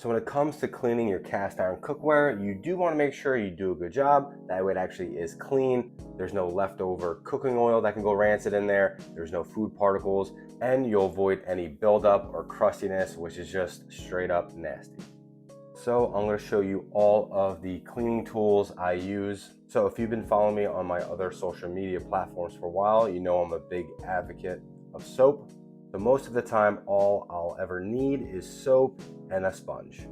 So when it comes to cleaning your cast iron cookware, you do want to make sure you do a good job. That way it actually is clean. There's no leftover cooking oil that can go rancid in there. There's no food particles, and you'll avoid any buildup or crustiness, which is just straight up nasty. So I'm going to show you all of the cleaning tools I use. So if you've been following me on my other social media platforms for a while, you know I'm a big advocate of soap. So most of the time, all I'll ever need is soap and a sponge.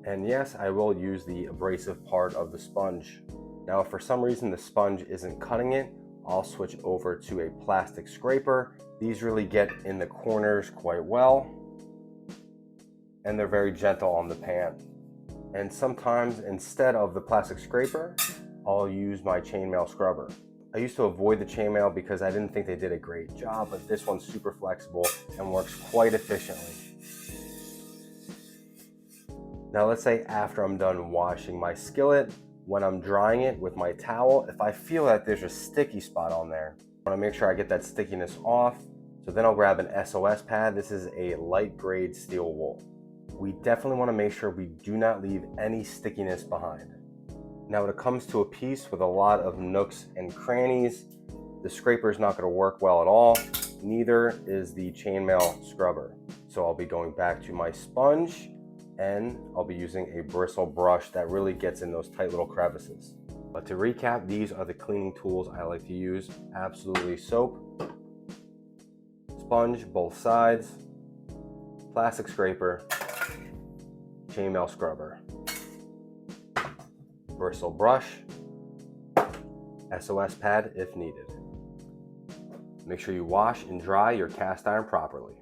And yes, I will use the abrasive part of the sponge. Now, if for some reason the sponge isn't cutting it, I'll switch over to a plastic scraper. These really get in the corners quite well, and they're very gentle on the pan. And sometimes instead of the plastic scraper, I'll use my chainmail scrubber. I used to avoid the chainmail because I didn't think they did a great job, but this one's super flexible and works quite efficiently. Now let's say after I'm done washing my skillet, when I'm drying it with my towel, if I feel that there's a sticky spot on there, I want to make sure I get that stickiness off. So then I'll grab an SOS pad. This is a light grade steel wool. We definitely want to make sure we do not leave any stickiness behind. Now when it comes to a piece with a lot of nooks and crannies, the scraper is not going to work well at all. Neither is the chainmail scrubber. So I'll be going back to my sponge, and I'll be using a bristle brush that really gets in those tight little crevices. But to recap, these are the cleaning tools I like to use. Absolutely soap, sponge both sides, plastic scraper, chainmail scrubber, bristle brush, SOS pad if needed. Make sure you wash and dry your cast iron properly.